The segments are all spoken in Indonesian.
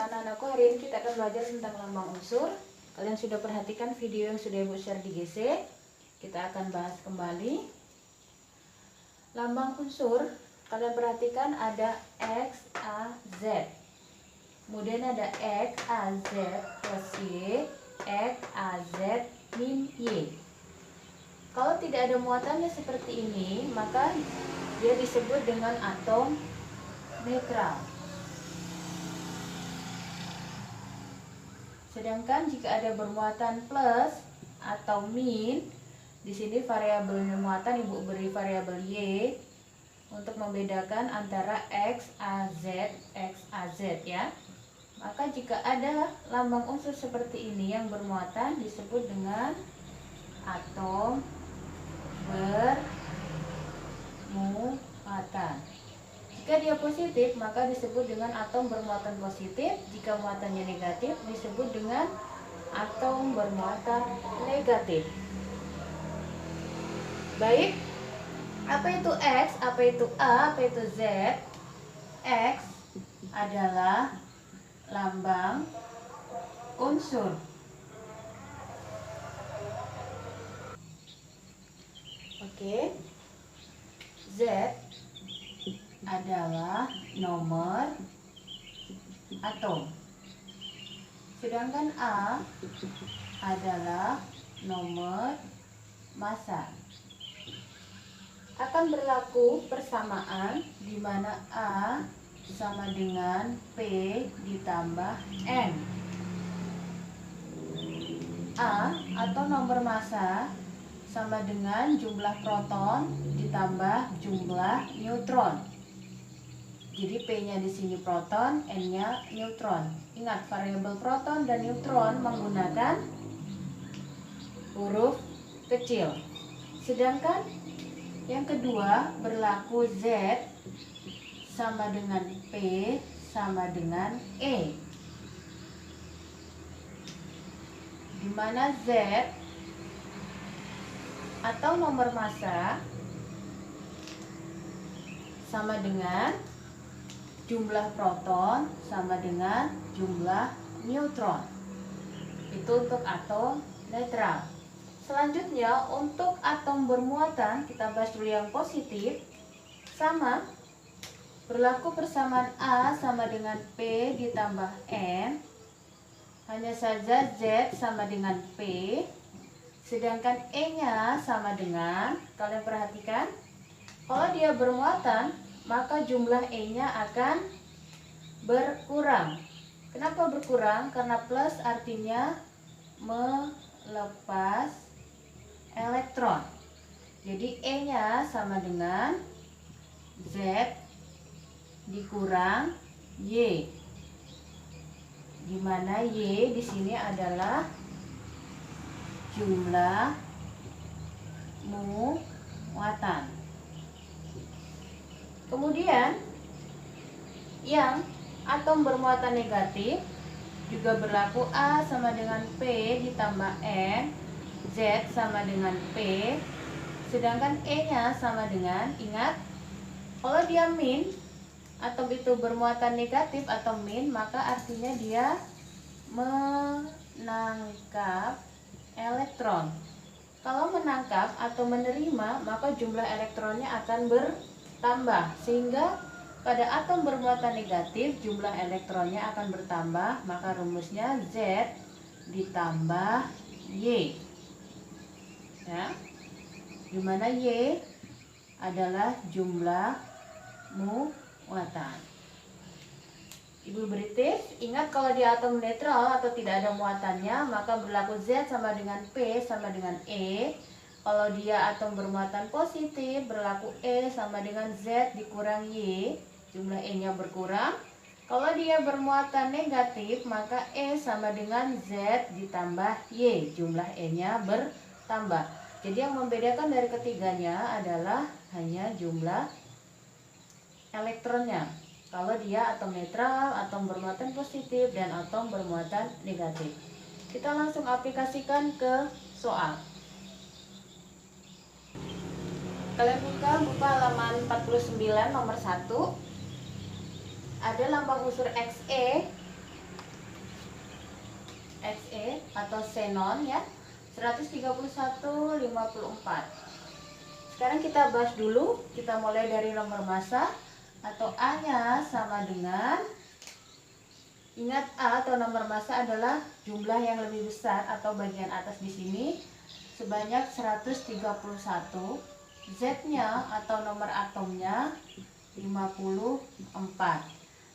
anak-anakku, hari ini kita akan belajar tentang lambang unsur. Kalian sudah perhatikan video yang sudah Ibu share di GC. Kita akan bahas kembali. Lambang unsur, kalian perhatikan ada X, A, Z. Kemudian ada X, A, Z plus Y, X, A, Z min Y. Kalau tidak ada muatannya seperti ini, maka dia disebut dengan atom netral. Sedangkan jika ada bermuatan plus atau min, di sini variabel muatan Ibu beri variabel Y untuk membedakan antara X, A, Z, X, A, Z ya. Maka jika ada lambang unsur seperti ini yang bermuatan disebut dengan atom bermuatan. Jika dia positif maka disebut dengan atom bermuatan positif. Jika muatannya negatif disebut dengan atom bermuatan negatif. Baik, apa itu X, apa itu A, apa itu Z? X adalah lambang unsur. Oke. Z adalah nomor atom. Sedangkan A adalah nomor massa. Akan berlaku persamaan di mana A sama dengan P ditambah N. A atau nomor massa sama dengan jumlah proton ditambah jumlah neutron. Jadi P-nya di sini proton, N-nya neutron. Ingat, variabel proton dan neutron menggunakan huruf kecil. Sedangkan yang kedua berlaku Z sama dengan P sama dengan E. Di mana Z atau nomor massa sama dengan jumlah proton sama dengan jumlah neutron. Itu untuk atom netral. Selanjutnya untuk atom bermuatan, kita bahas dulu yang positif. Sama, berlaku persamaan A sama dengan P ditambah N. Hanya saja Z sama dengan P. Sedangkan E-nya sama dengan, kalian perhatikan, kalau dia bermuatan maka jumlah E-nya akan berkurang. Kenapa berkurang? Karena plus artinya melepas elektron. Jadi E-nya sama dengan Z dikurang Y. Di mana Y di sini adalah jumlah muatan. Kemudian yang atom bermuatan negatif juga berlaku A sama dengan P ditambah N, Z sama dengan P, sedangkan E-nya sama dengan, ingat, kalau dia min, atom itu bermuatan negatif atau min, maka artinya dia menangkap elektron. Kalau menangkap atau menerima, maka jumlah elektronnya akan bertambah, sehingga pada atom bermuatan negatif jumlah elektronnya akan bertambah. Maka rumusnya Z ditambah Y ya, dimana Y adalah jumlah muatan. Ibu beri tips, ingat kalau di atom netral atau tidak ada muatannya maka berlaku Z sama dengan P sama dengan E. Kalau dia atom bermuatan positif berlaku E sama dengan Z dikurang Y, jumlah E-nya berkurang. Kalau dia bermuatan negatif maka E sama dengan Z ditambah Y, jumlah E-nya bertambah. Jadi yang membedakan dari ketiganya adalah hanya jumlah elektronnya. Kalau dia atom netral, atom bermuatan positif, dan atom bermuatan negatif. Kita langsung aplikasikan ke soal. Kalian buka halaman 49 nomor 1. Ada lambang unsur Xe Xe atau xenon ya, 131,54. Sekarang kita bahas dulu, kita mulai dari nomor massa atau A-nya sama dengan, ingat A atau nomor massa adalah jumlah yang lebih besar atau bagian atas di sini sebanyak 131. Z-nya atau nomor atomnya 54.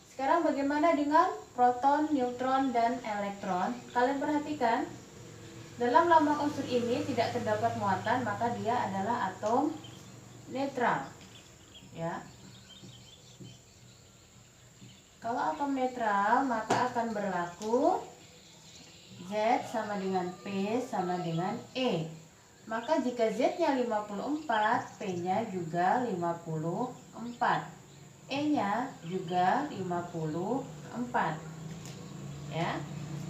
Sekarang bagaimana dengan proton, neutron, dan elektron? Kalian perhatikan, dalam lambang unsur ini tidak terdapat muatan, maka dia adalah atom netral. Ya. Kalau atom netral, maka akan berlaku Z sama dengan P sama dengan E. Maka jika Z-nya 54, P-nya juga 54. E-nya juga 54. Ya.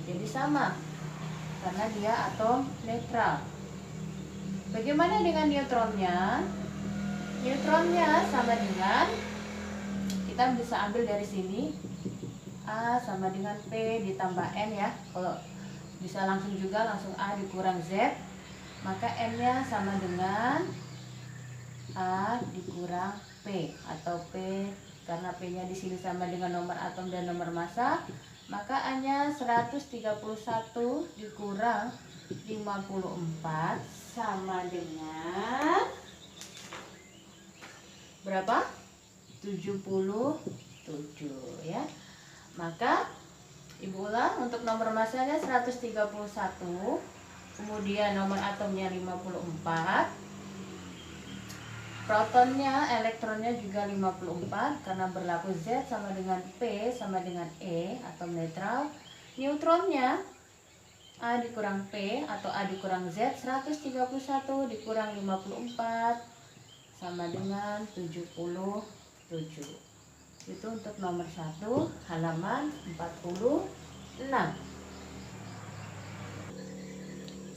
Jadi sama karena dia atom netral. Bagaimana dengan neutronnya? Neutronnya sama dengan, kita bisa ambil dari sini A sama dengan P ditambah N ya. Kalau bisa langsung juga langsung A dikurang Z, maka N-nya sama dengan A dikurang P, atau P karena P-nya di sini sama dengan nomor atom dan nomor massa, maka A-nya 131 dikurang 54 sama dengan berapa? 77 ya. Maka Ibu ulang, untuk nomor massanya 131, kemudian nomor atomnya 54, protonnya, elektronnya juga 54 karena berlaku Z sama dengan P sama dengan E, atom netral. Neutronnya A dikurang P atau A dikurang Z, 131 dikurang 54 sama dengan 77. Itu untuk nomor 1, halaman 46.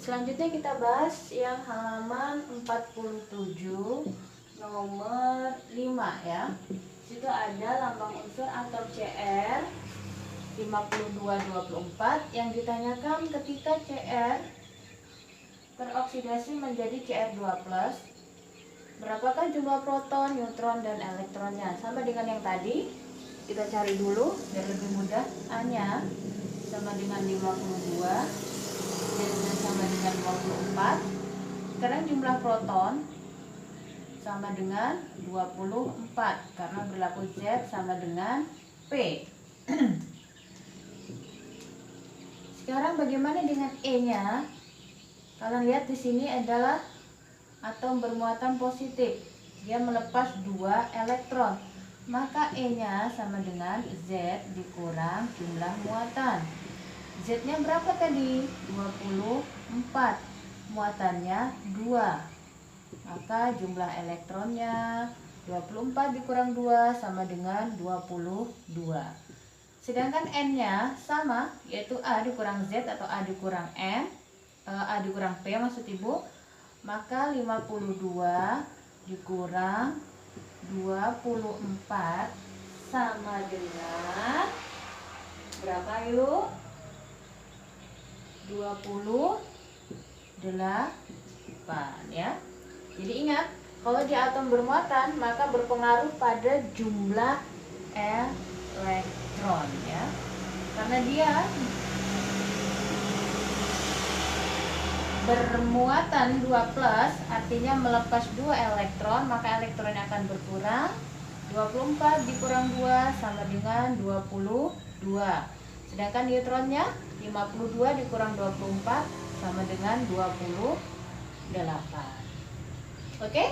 Selanjutnya kita bahas yang halaman 47, nomor 5 ya. Situ ada lambang unsur atom Cr 5224 yang ditanyakan ketika Cr teroksidasi menjadi Cr2+, berapakah jumlah proton, neutron, dan elektronnya? Sama dengan yang tadi, kita cari dulu biar lebih mudah. A-nya sama dengan 52, Z-nya sama dengan 24. Sekarang jumlah proton sama dengan 24 karena berlaku Z sama dengan P. Sekarang bagaimana dengan E-nya? Kalian lihat di sini adalah atom bermuatan positif, dia melepas 2 elektron, maka E-nya sama dengan Z dikurang jumlah muatan. Z-nya berapa tadi? 24, muatannya 2, maka jumlah elektronnya 24 dikurang 2 sama dengan 22. Sedangkan N-nya sama, yaitu A dikurang Z atau A dikurang M, A dikurang P maksud Ibu. Maka 52 dikurang 24 sama dengan berapa yuk? 28 ya. Jadi ingat, kalau di atom bermuatan maka berpengaruh pada jumlah elektron ya. Karena dia bermuatan 2+, artinya melepas 2 elektron, maka elektronnya akan berkurang. 24 dikurang 2 sama dengan 22. Sedangkan neutronnya 52 dikurang 24 sama dengan 28. Oke?